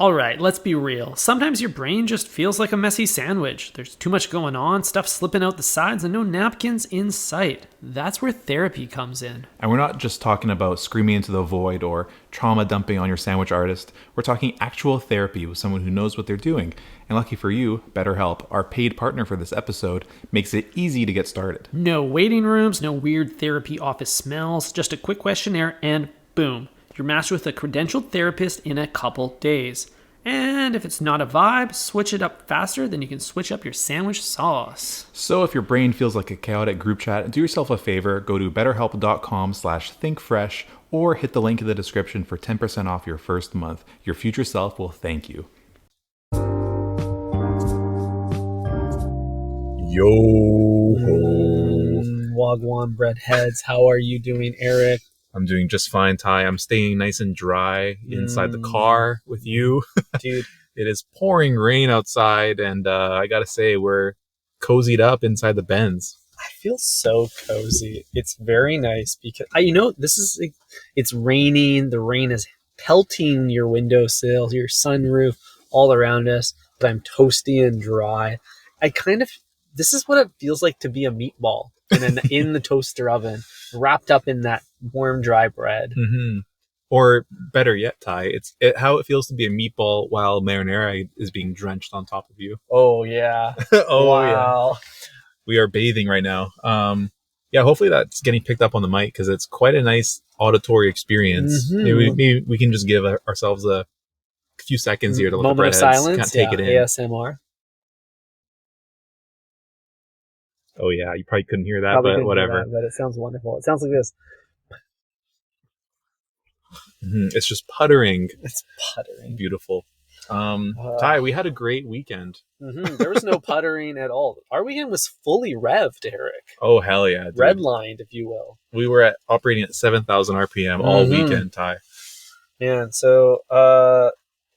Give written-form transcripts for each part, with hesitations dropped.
All right, let's be real. Sometimes your brain just feels like a messy sandwich. There's too much going on, stuff slipping out the sides, and no napkins in sight. That's where therapy comes in. And we're not just talking about screaming into the void or trauma dumping on your sandwich artist. We're talking actual therapy with someone who knows what they're doing. And lucky for you, BetterHelp, our paid partner for this episode, makes it easy to get started. No waiting rooms, no weird therapy office smells, just a quick questionnaire and boom. You're matched with a credentialed therapist in a couple days. And if it's not a vibe, switch it up faster than you can switch up your sandwich sauce. So if your brain feels like a chaotic group chat, do yourself a favor, go to betterhelp.com/thinkfresh or hit the link in the description for 10% off your first month. Your future self will thank you. Yo ho. Wagwan breadheads, how are you doing, Eric? I'm doing just fine, Ty. I'm staying nice and dry inside the car with you. Dude. It is pouring rain outside, and I gotta say, we're cozied up inside the Benz. I feel so cozy. It's very nice because, it's raining. The rain is pelting your windowsill, your sunroof, all around us. But I'm toasty and dry. This is what it feels like to be a meatball in the toaster oven, wrapped up in that warm, dry bread. Mm-hmm. Or better yet, Ty, how it feels to be a meatball while marinara is being drenched on top of you. Oh, yeah. Wow. Yeah. We are bathing right now. Hopefully that's getting picked up on the mic because it's quite a nice auditory experience. Mm-hmm. Maybe we can just give ourselves a few seconds here to let moment the breadheads of silence. kind of take it in. ASMR. Oh yeah, you probably couldn't hear that, but whatever. But it sounds wonderful. It sounds like this. Mm-hmm. It's just puttering. It's puttering. Beautiful. Ty, we had a great weekend. Mm-hmm. There was no puttering at all. Our weekend was fully revved, Eric. Oh, hell yeah. Dude. Redlined, if you will. We were operating at 7,000 RPM all weekend, Ty. Man, so,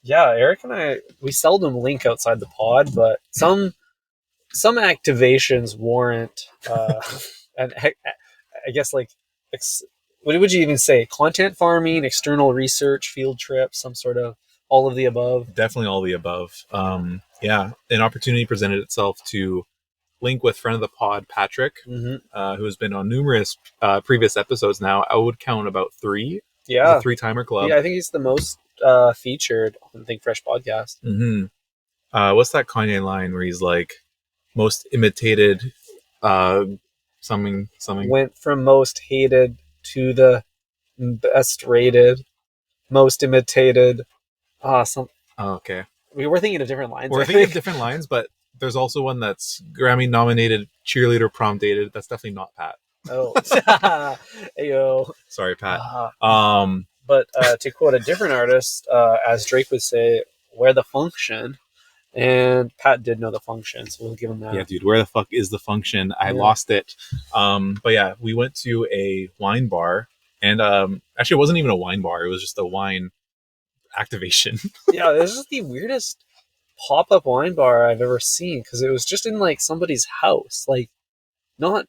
Eric and I, we seldom link outside the pod, but some activations warrant, and I guess what would you even say? Content farming, external research, field trips, some sort of all of the above? Definitely all of the above. An opportunity presented itself to link with friend of the pod, Patrick, who has been on numerous previous episodes now. I would count about 3. Yeah. The 3-timer club. Yeah, I think he's the most featured on the Think Fresh podcast. Mm-hmm. What's that Kanye line where he's like, most imitated something went from most hated to the best rated, most imitated. Okay. We were thinking of different lines. We're thinking of different lines, but there's also one that's Grammy nominated, cheerleader prom dated. That's definitely not Pat. Oh, ayo. Sorry, Pat. But to quote a different artist, as Drake would say, "Where the function." And Pat did know the function, so we'll give him that. Yeah, dude, where the fuck is the function? I lost it. But yeah, we went to a wine bar, and actually, it wasn't even a wine bar. It was just a wine activation. Yeah, this is the weirdest pop-up wine bar I've ever seen, because it was just in like somebody's house, like not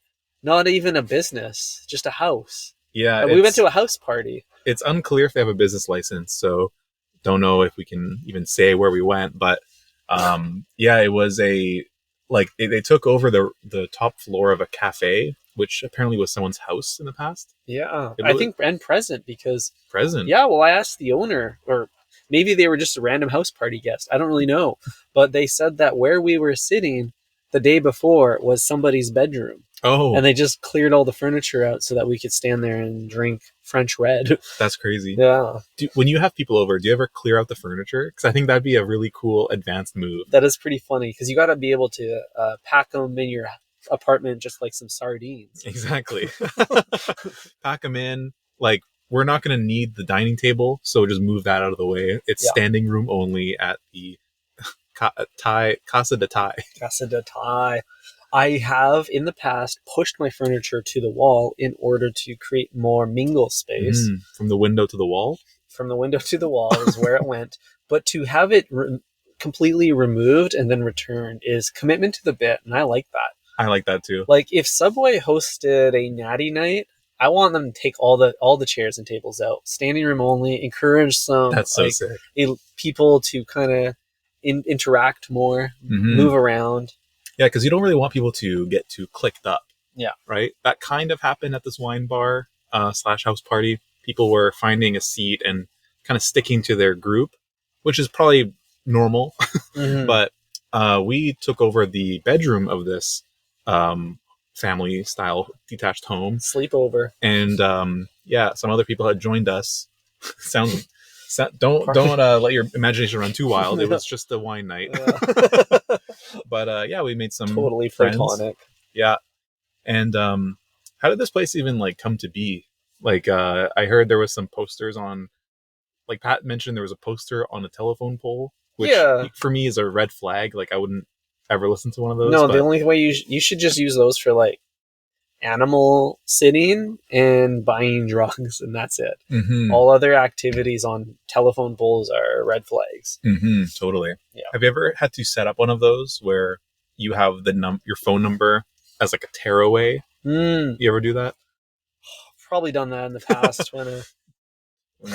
even a business, just a house. Yeah, we went to a house party. It's unclear if they have a business license, so don't know if we can even say where we went, but. It was they took over the top floor of a cafe, which apparently was someone's house in the past. Yeah, I think, and present. Yeah, well, I asked the owner, or maybe they were just a random house party guest. I don't really know, but they said that where we were sitting the day before was somebody's bedroom. Oh, and they just cleared all the furniture out so that we could stand there and drink French red. That's crazy. Yeah. When you have people over, do you ever clear out the furniture? Because I think that'd be a really cool advanced move. That is pretty funny, because you got to be able to pack them in your apartment just like some sardines. Exactly. Pack them in. Like, we're not going to need the dining table, so just move that out of the way. It's standing room only at the Casa de Thai. Casa de Thai. I have in the past pushed my furniture to the wall in order to create more mingle space. From the window to the wall? From the window to the wall is where it went. But to have it completely removed and then returned is commitment to the bit, and I like that. I like that too. Like, if Subway hosted a natty night, I want them to take all the chairs and tables out, standing room only. Encourage some That's so sick. People to kind of interact more, move around. Yeah, because you don't really want people to get too clicked up. Yeah. Right? That kind of happened at this wine bar / house party. People were finding a seat and kind of sticking to their group, which is probably normal. But we took over the bedroom of this family style detached home. Sleepover. And some other people had joined us. Don't let your imagination run too wild. It was just a wine night. Yeah. But we made some totally friends. platonic. Yeah. And how did this place even like come to be? Like I heard there was some posters on, like Pat mentioned, there was a poster on a telephone pole, which for me is a red flag. Like I wouldn't ever listen to one of those. No, the only way you should just use those for like animal sitting and buying drugs, and that's it. All other activities on telephone poles are red flags. Totally. Yeah. Have you ever had to set up one of those where you have your phone number as like a tearaway? You ever do that? Probably done that in the past when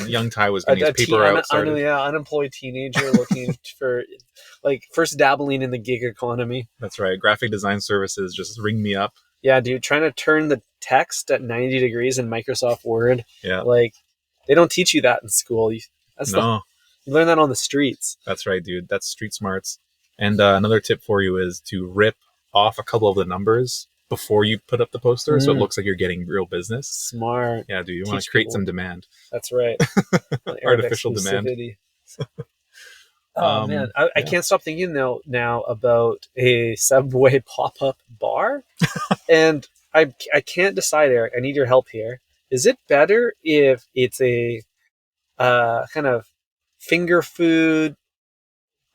young Ty was getting his paper out started. Unemployed teenager looking for like first dabbling in the gig economy. That's right. Graphic design services, just ring me up. Yeah, dude, trying to turn the text at 90 degrees in Microsoft Word. Yeah. Like, they don't teach you that in school. You learn that on the streets. That's right, dude. That's street smarts. And another tip for you is to rip off a couple of the numbers before you put up the poster, so it looks like you're getting real business. Smart. Yeah, dude. You want to create some demand. That's right. Artificial demand. Oh man, I can't stop thinking now about a Subway pop-up bar, and I can't decide, Eric. I need your help here. Is it better if it's a kind of finger food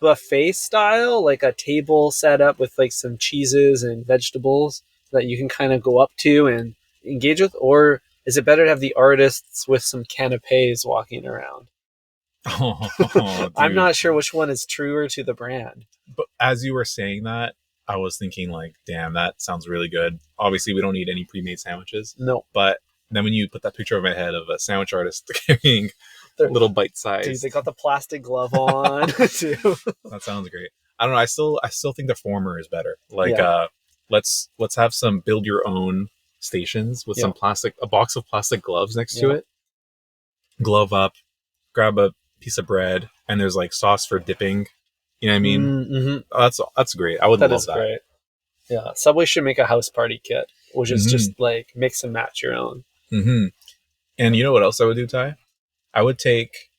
buffet style, like a table set up with like some cheeses and vegetables that you can kind of go up to and engage with, or is it better to have the artists with some canapes walking around? I'm not sure which one is truer to the brand. But as you were saying that, I was thinking like, damn, that sounds really good. Obviously, we don't need any pre-made sandwiches. No. But then when you put that picture of my head of a sandwich artist carrying little bite size. Dude, they got the plastic glove on too. That sounds great. I don't know. I still think the former is better. Like, let's have some build your own stations with some a box of plastic gloves next to it. Glove up, grab a piece of bread, and there's like sauce for dipping. You know what I mean? That's great. I would love that. That is great. Yeah, Subway should make a house party kit, which is just like mix and match your own. And you know what else I would do, Ty? I would take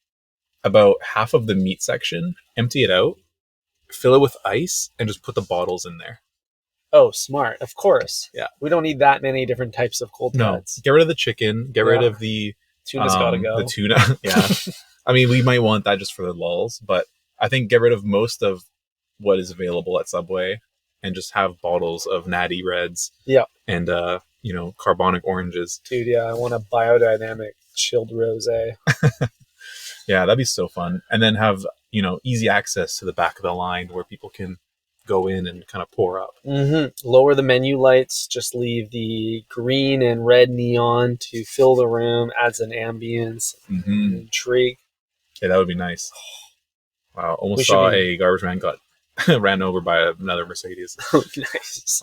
about half of the meat section, empty it out, fill it with ice, and just put the bottles in there. Oh, smart. Of course. Yeah. We don't need that many different types of cold cuts. Get rid of the chicken. Get rid of the... Tuna's gotta go. The tuna, yeah. I mean, we might want that just for the lulls, but I think get rid of most of what is available at Subway and just have bottles of Natty Reds. Yeah. And, carbonic oranges. Dude, yeah, I want a biodynamic chilled rosé. Yeah, that'd be so fun. And then have, easy access to the back of the line where people can go in and kind of pour up. Lower the menu lights, just leave the green and red neon to fill the room, adds an ambience, and intrigue. Yeah, that would be nice. Wow, almost saw a garbage man got ran over by another Mercedes. Nice.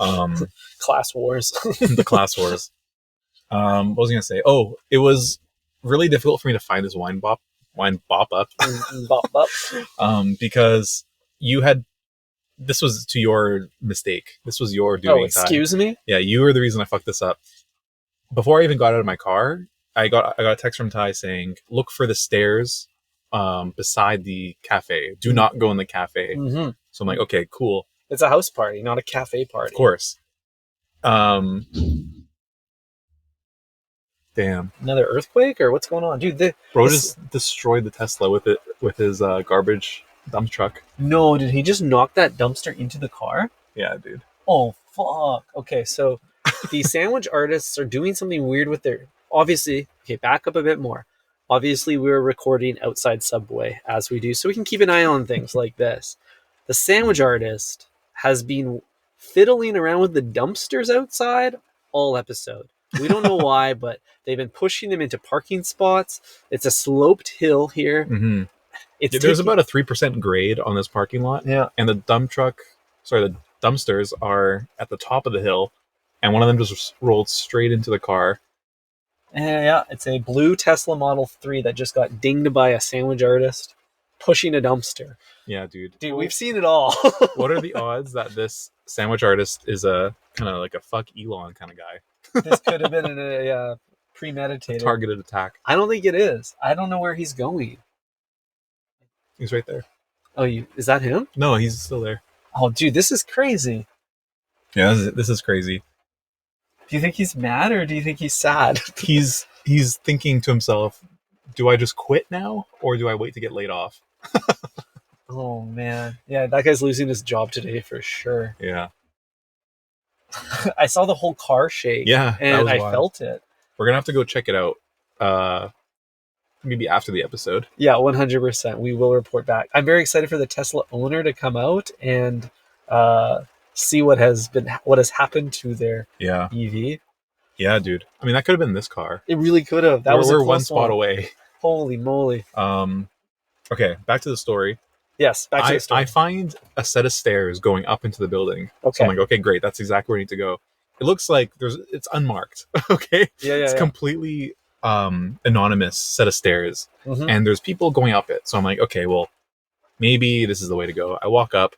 Class wars. The class wars. What was I going to say? Oh, it was really difficult for me to find this wine bop up. Bop up. Because you had... This was to your mistake. This was your doing. Oh, excuse me? Yeah, you were the reason I fucked this up. Before I even got out of my car, I got a text from Ty saying, look for the stairs beside the cafe. Do not go in the cafe. So I'm like, okay, cool. It's a house party, not a cafe party. Of course. Damn. Another earthquake or what's going on? Dude, Bro just destroyed the Tesla with his garbage dump truck. No, did he just knock that dumpster into the car? Yeah, dude. Oh, fuck. Okay, so the sandwich artists are doing something weird with their... Obviously, okay, back up a bit more. Obviously, we're recording outside Subway, as we do, so we can keep an eye on things like this. The sandwich artist has been fiddling around with the dumpsters outside all episode. We don't know why, but they've been pushing them into parking spots. It's a sloped hill here. Mm-hmm. It's There's about a 3% grade on this parking lot, yeah. and the the dumpsters are at the top of the hill, and one of them just rolled straight into the car. Yeah, it's a blue Tesla Model 3 that just got dinged by a sandwich artist pushing a dumpster. Yeah, dude. Dude, we've seen it all. What are the odds that this sandwich artist is a kind of like a fuck Elon kind of guy? This could have been a premeditated. Targeted attack. I don't think it is. I don't know where he's going. He's right there. Oh, is that him? No, he's still there. Oh, dude, this is crazy. Yeah, this is crazy. Do you think he's mad or do you think he's sad? He's thinking to himself, do I just quit now or do I wait to get laid off? Oh, man. Yeah, that guy's losing his job today for sure. Yeah. I saw the whole car shake. Yeah, and I felt it. We're going to have to go check it out maybe after the episode. Yeah, 100%. We will report back. I'm very excited for the Tesla owner to come out and see what has happened to their EV. Yeah, dude. I mean, that could have been this car. It really could have. We're one spot away. Holy moly. Okay, back to the story. Yes, back to the story. I find a set of stairs going up into the building. Okay. So I'm like, okay, great. That's exactly where I need to go. It looks like it's unmarked. Okay. Yeah. It's completely anonymous set of stairs, and there's people going up it. So I'm like, okay, well, maybe this is the way to go. I walk up.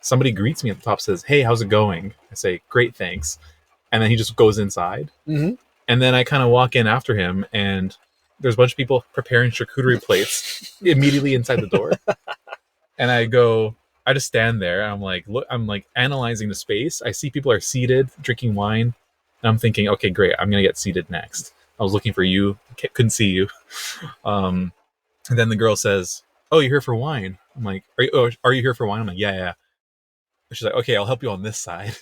Somebody greets me at the top, says, "Hey, how's it going?" I say, "Great, thanks." And then he just goes inside. And then I kind of walk in after him, and there's a bunch of people preparing charcuterie plates immediately inside the door. And I just stand there, and I'm like analyzing the space. I see people are seated, drinking wine, and I'm thinking, okay, great, I'm gonna get seated next. I was looking for you, couldn't see you. And then the girl says, "Oh, you're here for wine?" I'm like, "Are you here for wine?" I'm like, yeah. She's like, "Okay, I'll help you on this side."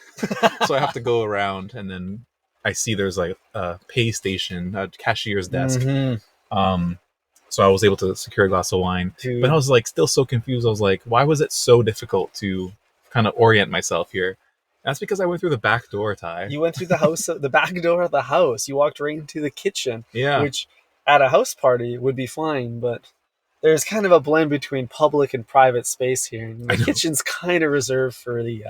So I have to go around, and then I see there's like a pay station, a cashier's desk. So I was able to secure a glass of wine. Dude. But I was like still so confused. I was like, why was it so difficult to kind of orient myself here? And that's because I went through the back door, Ty. You went through the house, the back door of the house. You walked right into the kitchen. Yeah. Which at a house party would be fine, but there's kind of a blend between public and private space here. And the kitchen's kind of reserved for the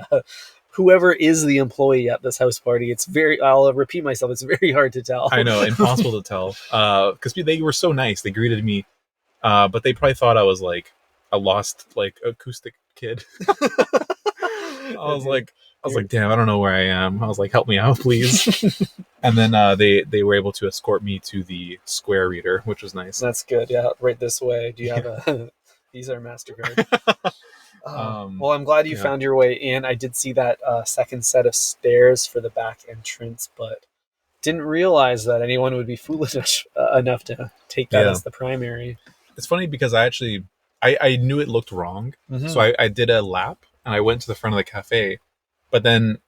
whoever is the employee at this house party. I'll repeat myself, it's very hard to tell. I know, impossible to tell. Because they were so nice. They greeted me, but they probably thought I was like a lost like acoustic kid. I was like, damn, I don't know where I am. I was like, help me out, please. And then they were able to escort me to the Square reader, which was nice. That's good. Yeah, right this way. Do you have a Visa or MasterCard? Well, I'm glad you found your way in. I did see that second set of stairs for the back entrance, but didn't realize that anyone would be foolish enough to take that as the primary. It's funny because I knew it looked wrong, so I did a lap and I went to the front of the cafe, but then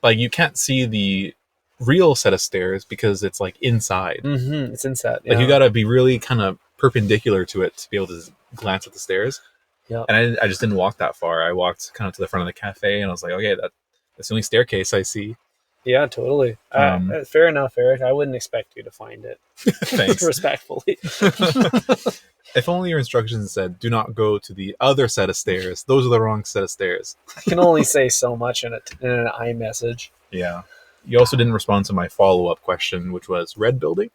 like you can't see the real set of stairs because it's like inside. It's inside. Like you got to be really kind of perpendicular to it to be able to glance at the stairs. Yeah, and I just didn't walk that far. I walked kind of to the front of the cafe, and I was like, okay, that's the only staircase I see. Yeah, totally. Fair enough, Eric. I wouldn't expect you to find it. Thanks. Respectfully. If only your instructions said, do not go to the other set of stairs. Those are the wrong set of stairs. I can only say so much in an iMessage. Yeah. You also didn't respond to my follow-up question, which was red building.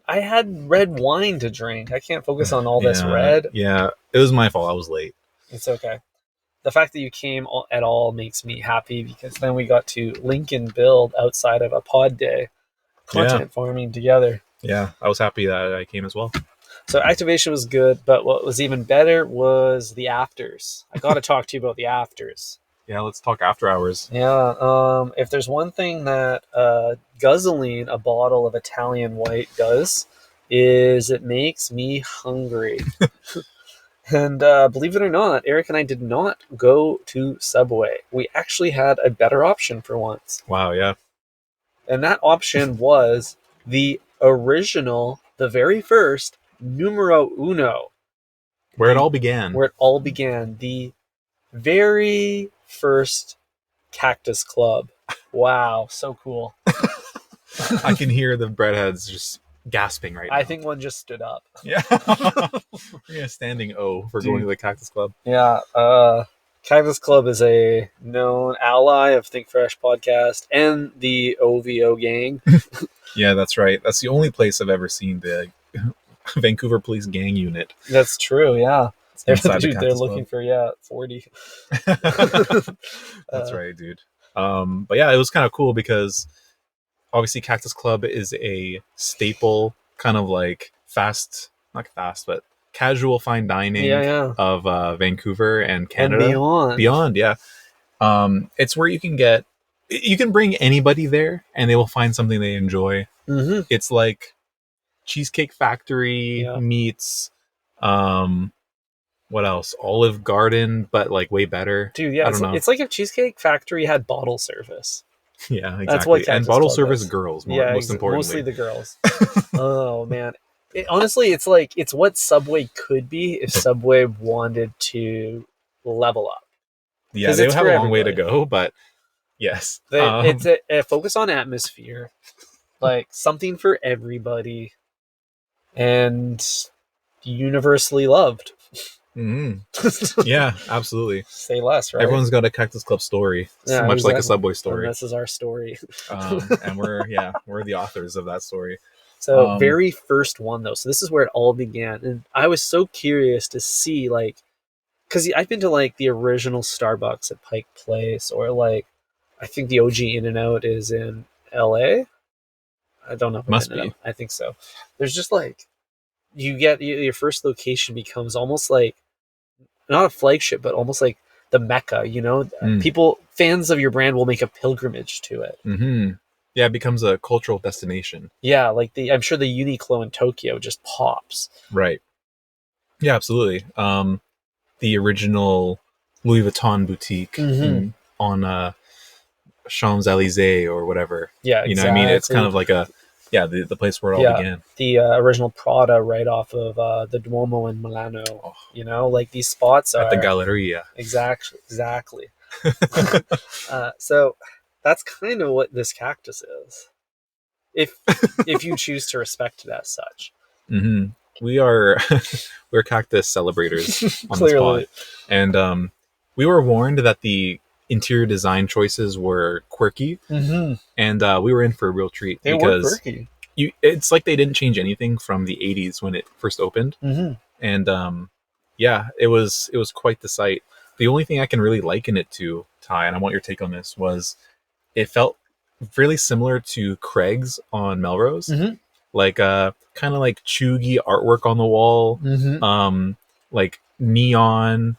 I had red wine to drink. I can't focus on all this red. Yeah, it was my fault. I was late. It's okay. The fact that you came at all makes me happy because then we got to link and build outside of a pod day content farming together. Yeah, I was happy that I came as well. So activation was good, but what was even better was the afters. I got to talk to you about the afters. Yeah, let's talk after hours. Yeah, if there's one thing that guzzling a bottle of Italian white does, is it makes me hungry. And believe it or not, Eric and I did not go to Subway. We actually had a better option for once. Wow, yeah. And that option was the original, the very first, numero uno. Where it all began. The very first Cactus Club. Wow, so cool. I can hear the breadheads just gasping right now. I think one just stood up. Yeah. We're a standing O for going to the Cactus Club. Yeah. Cactus Club is a known ally of Think Fresh podcast and the OVO gang. Yeah, that's right. That's the only place I've ever seen the Vancouver Police Gang Unit. That's true, yeah. They're Club. looking for 40. That's right, dude. But yeah, it was kind of cool because obviously Cactus Club is a staple kind of like not fast, but casual fine dining of Vancouver and Canada. And beyond, yeah. It's where you can bring anybody there and they will find something they enjoy. Mm-hmm. It's like Cheesecake Factory meets what else? Olive Garden, but like way better. Dude, yeah, it's like if Cheesecake Factory had bottle service. Yeah, exactly. That's what and bottle service girls, most importantly. Mostly the girls. Oh man. Honestly, it's what Subway could be if Subway wanted to level up. Yeah, they would have a long way to go, but yes. It's a focus on atmosphere, like something for everybody, and universally loved. Mm-hmm. Yeah, absolutely. Say less, right? Everyone's got a Cactus Club story, much like a Subway story. And this is our story. And we're the authors of that story. So very first one though. So this is where it all began, and I was so curious to see because I've been to the original Starbucks at Pike Place, or I think the OG In-N-Out is in LA. I don't know. If Must be. I think so. There's just you get your first location becomes almost like not a flagship, but almost like the Mecca. People, fans of your brand, will make a pilgrimage to it. Mm-hmm. Yeah, it becomes a cultural destination. Yeah, I'm sure the Uniqlo in Tokyo just pops. Right. Yeah, absolutely. The original Louis Vuitton boutique on Champs-Elysees or whatever. Yeah, exactly. I mean, it's kind of like the place where it all began. The original Prada right off of the Duomo in Milano. Oh. These spots at the Galleria. Exactly. So that's kind of what this cactus is, if you choose to respect it as such. Mm-hmm. We're cactus celebrators on Clearly. this pod. And we were warned that the interior design choices were quirky, and we were in for a real treat. They were quirky. It's like they didn't change anything from the 80s when it first opened, and it was quite the sight. The only thing I can really liken it to, Ty, and I want your take on this, was it felt really similar to Craig's on Melrose, kind of like chuggy artwork on the wall, like neon,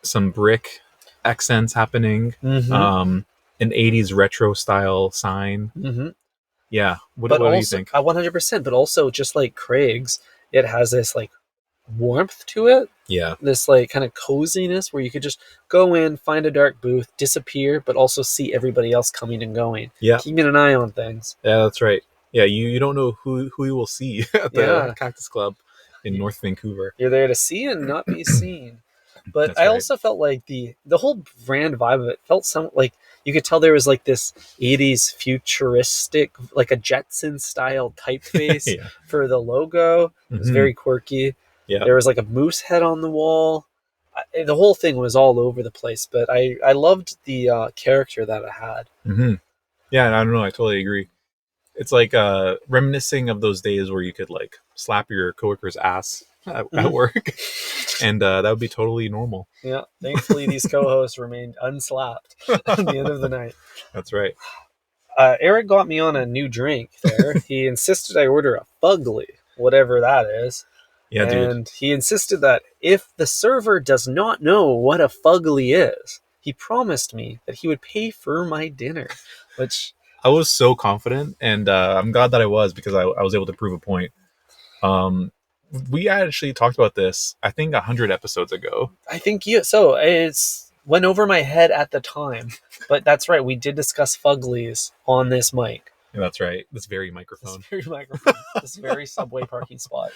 some brick accents happening, an 80s retro style sign. Yeah, what do you think? 100%, but also just like Craig's, it has this warmth to it. Yeah, this kind of coziness where you could just go in, find a dark booth, disappear, but also see everybody else coming and going. Yeah, keeping an eye on things. Yeah, that's right. Yeah, you don't know who you will see at the Cactus Club in North Vancouver. You're there to see and not be seen. But I also felt like the whole brand vibe of it felt you could tell there was this 80s futuristic, like a Jetson style typeface for the logo. It was very quirky. Yeah, there was a moose head on the wall. The whole thing was all over the place, but I loved the character that it had. Yeah, I don't know. I totally agree. It's reminiscing of those days where you could slap your coworker's ass at work, and that would be totally normal. Yeah, thankfully these co-hosts remained unslapped at the end of the night. That's right. Eric got me on a new drink there. He insisted I order a Fugly, whatever that is. Yeah, dude. And he insisted that if the server does not know what a Fugly is, he promised me that he would pay for my dinner, which I was so confident, and I'm glad that I was, because I was able to prove a point. We actually talked about this, I think 100 episodes ago. I think so it's went over my head at the time, but that's right. We did discuss Fuglies on this mic. Yeah, that's right. This very microphone. This very subway parking spot.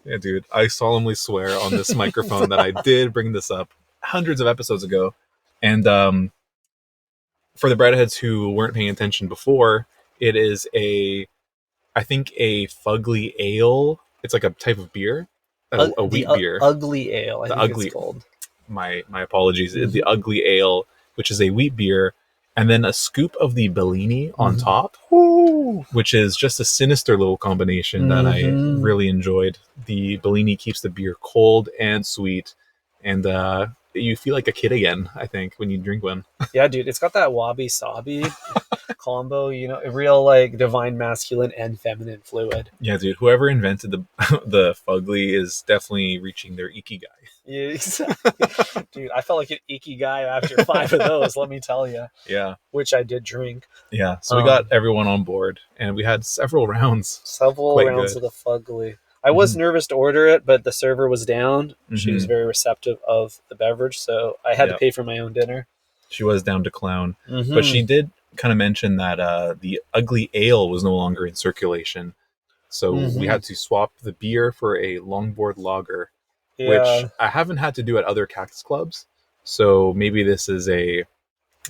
Yeah, dude. I solemnly swear on this microphone that I did bring this up hundreds of episodes ago. And for the breadheads who weren't paying attention before, It is I think a Fugly ale. It's like a type of beer, a wheat beer. Ugly ale, I The think ugly. it's called. My apologies. The Ugly ale, which is a wheat beer, and then a scoop of the Bellini on top, which is just a sinister little combination that I really enjoyed. The Bellini keeps the beer cold and sweet, and you feel like a kid again, I think, when you drink one. Yeah, dude, it's got that wabi-sabi combo, you know, a real like divine masculine and feminine fluid. Yeah, dude, whoever invented the the Fugly is definitely reaching their ikigai. Yeah, exactly. Dude, I felt like an icky guy after 5 of those, let me tell you. Yeah. Which I did drink. Yeah, so we got everyone on board, and we had several rounds. Several rounds of the Fugly. I was nervous to order it, but the server was down. She was very receptive of the beverage, so I had to pay for my own dinner. She was down to clown. But she did kind of mention that the Ugly Ale was no longer in circulation. So we had to swap the beer for a longboard lager, which I haven't had to do at other Cactus Clubs. So maybe this is a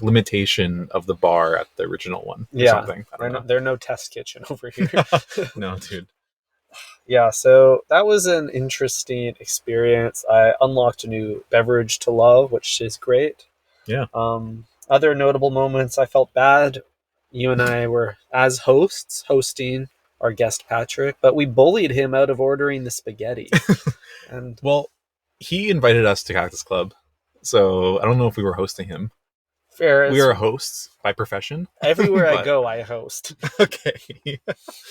limitation of the bar at the original one. Or something. They're no test kitchen over here. No, dude. Yeah, so that was an interesting experience. I unlocked a new beverage to love, which is great. Yeah. Other notable moments, I felt bad. You and I were, as hosts, hosting our guest Patrick, but we bullied him out of ordering the spaghetti. And well, he invited us to Cactus Club, so I don't know if we were hosting him. Fair. We are hosts by profession. Everywhere I go, I host. Okay.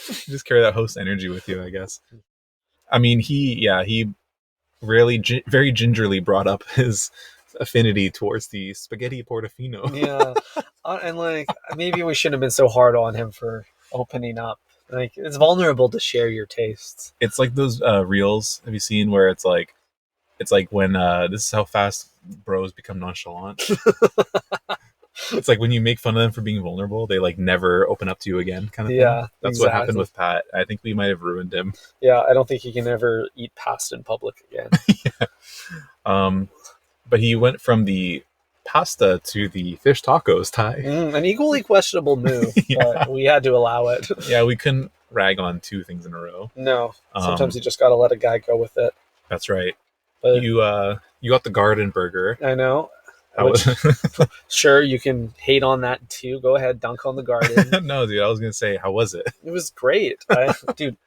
Just carry that host energy with you, I guess. I mean, he really very gingerly brought up his affinity towards the spaghetti portofino. Yeah. And like, maybe we shouldn't have been so hard on him for opening up. Like, it's vulnerable to share your tastes. It's like those reels, have you seen, where it's like when this is how fast bros become nonchalant. It's like when you make fun of them for being vulnerable, they like never open up to you again, kind of thing. That's exactly what happened with Pat. I think we might have ruined him. Yeah, I don't think he can ever eat pasta in public again. But he went from the pasta to the fish tacos, Ty. An equally questionable move, but we had to allow it. Yeah, we couldn't rag on 2 things in a row. No, sometimes you just got to let a guy go with it. That's right. But you got the garden burger. I know. Sure, you can hate on that too. Go ahead, dunk on the garden. No, dude, I was gonna say, how was it? It was great, dude.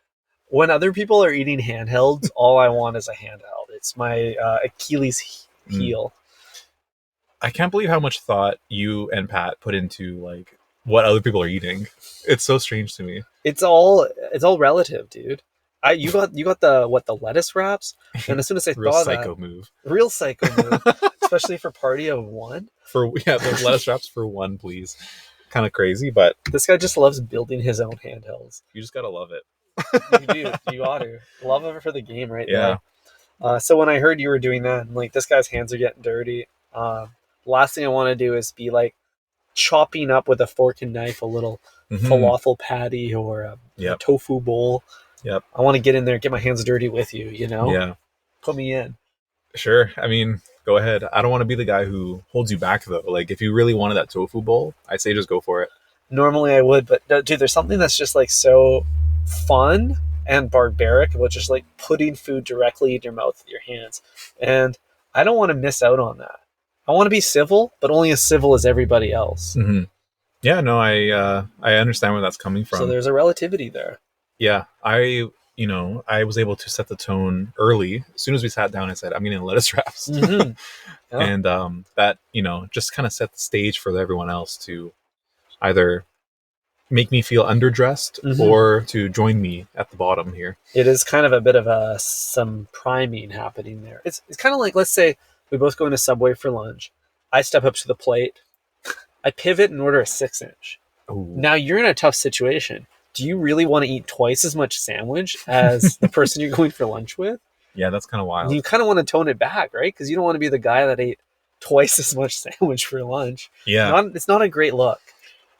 When other people are eating handhelds, all I want is a handheld. It's my Achilles heel. I can't believe how much thought you and Pat put into like what other people are eating. It's so strange to me. It's all relative, dude. You got the lettuce wraps, and as soon as I real thought psycho that, move, real psycho move, especially for party of one. Those lettuce wraps for one, please. Kind of crazy, but this guy just loves building his own handhelds. You just gotta love it. You do. You ought to love it for the game, right? Yeah. So when I heard you were doing that, I'm like, this guy's hands are getting dirty. Last thing I want to do is be like chopping up with a fork and knife a little falafel patty or a tofu bowl. Yep. I want to get in there, get my hands dirty with you, you know? Yeah. Put me in. Sure. I mean, go ahead. I don't want to be the guy who holds you back, though. Like, if you really wanted that tofu bowl, I'd say just go for it. Normally I would, but dude, there's something that's just like so fun and barbaric about just like putting food directly in your mouth with your hands. And I don't want to miss out on that. I want to be civil, but only as civil as everybody else. Mm-hmm. Yeah, no, I understand where that's coming from. So there's a relativity there. Yeah, I was able to set the tone early. As soon as we sat down, I said, I'm getting lettuce wraps. Yeah. And that, just kind of set the stage for everyone else to either make me feel underdressed or to join me at the bottom here. It is kind of a bit of some priming happening there. It's kind of like, let's say we both go into Subway for lunch. I step up to the plate. I pivot and order a 6-inch. Ooh. Now you're in a tough situation. Do you really want to eat twice as much sandwich as the person you're going for lunch with? Yeah, that's kind of wild. You kind of want to tone it back, right? Because you don't want to be the guy that ate twice as much sandwich for lunch. Yeah. It's not a great look.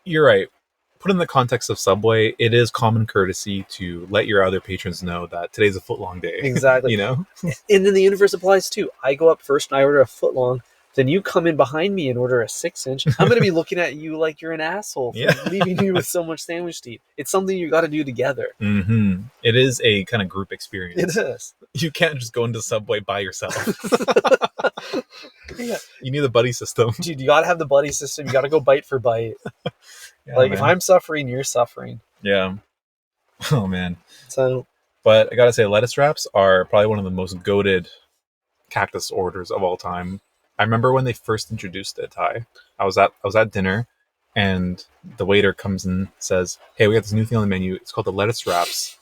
You're right. Put in the context of Subway, it is common courtesy to let your other patrons know that today's a footlong day. Exactly. And then the universe applies too. I go up first and I order a footlong. then you come in behind me and order a 6-inch. I'm going to be looking at you like you're an asshole for leaving you with so much sandwich to eat. It's something you got to do together. It is a kind of group experience. It is. You can't just go into Subway by yourself. Yeah. You need the buddy system. Dude, you got to have the buddy system. You got to go bite for bite. Yeah, like, man. if I'm suffering, you're suffering. Yeah. Oh, man. So, but I got to say, lettuce wraps are probably one of the most goated Cactus orders of all time. I remember when they first introduced it, Ty. I was at dinner, and the waiter comes and says, "Hey, we got this new thing on the menu. It's called the lettuce wraps.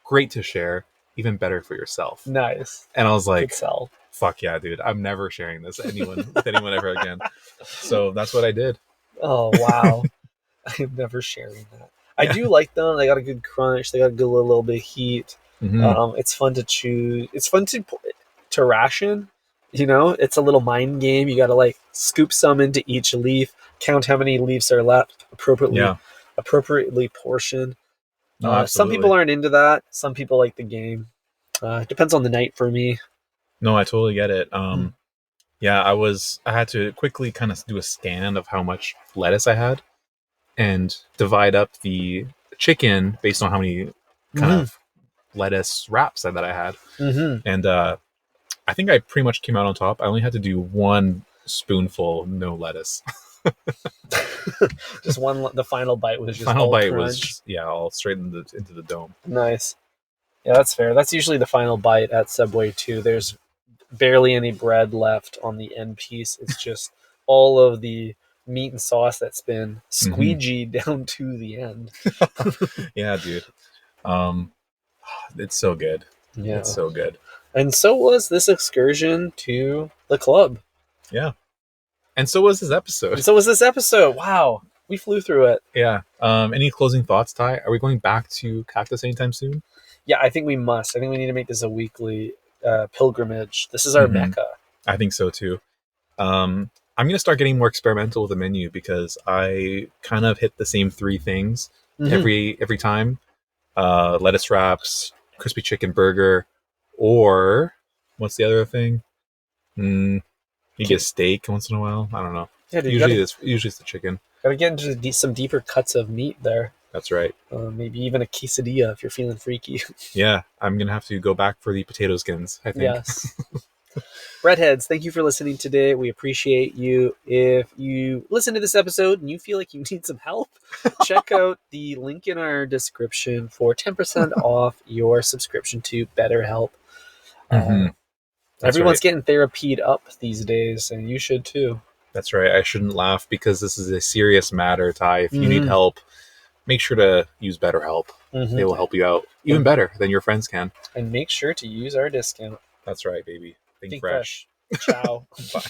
Great to share, even better for yourself." nice. And I was like, Good sell. "Fuck yeah, dude! I'm never sharing this with anyone ever again." So that's what I did. Oh, wow. I'm never sharing that. I do like them. They got a good crunch. They got a good little bit of heat. It's fun to chew. It's fun to ration. It's a little mind game. You got to like scoop some into each leaf, count how many leaves are left, appropriately portion. No, some people aren't into that. Some people like the game. It depends on the night for me. No, I totally get it. Yeah, I had to quickly kind of do a scan of how much lettuce I had and divide up the chicken based on how many kind of lettuce wraps that I had. And I think I pretty much came out on top. I only had to do one spoonful, no lettuce. Just one. The final bite was just final all bite crunch. was all straight into the dome. Nice. Yeah, that's fair. That's usually the final bite at Subway too. There's barely any bread left on the end piece. It's just all of the meat and sauce that's been squeegeed down to the end. Yeah, dude. It's so good. Yeah, it's so good. And so was this excursion to the club. Yeah. And so was this episode. Wow. We flew through it. Yeah. Any closing thoughts, Ty? Are we going back to Cactus anytime soon? Yeah, I think we must. I think we need to make this a weekly pilgrimage. This is our Mecca. I think so too. I'm going to start getting more experimental with the menu because I kind of hit the same 3 things every time. Lettuce wraps, crispy chicken burger, or what's the other thing? Maybe a steak once in a while. I don't know. Yeah, dude, usually it's the chicken. Gotta get into some deeper cuts of meat there. That's right. Maybe even a quesadilla if you're feeling freaky. Yeah, I'm gonna have to go back for the potato skins, I think. Yes. Redheads, thank you for listening today. We appreciate you. If you listen to this episode and you feel like you need some help, check out the link in our description for 10% off your subscription to BetterHelp. Everyone's getting therapied up these days, and you should too. That's right. I shouldn't laugh because this is a serious matter, Ty. If you need help, make sure to use BetterHelp. They will help you out even better than your friends can. And make sure to use our discount. That's right, baby. Think fresh. Ciao. Bye.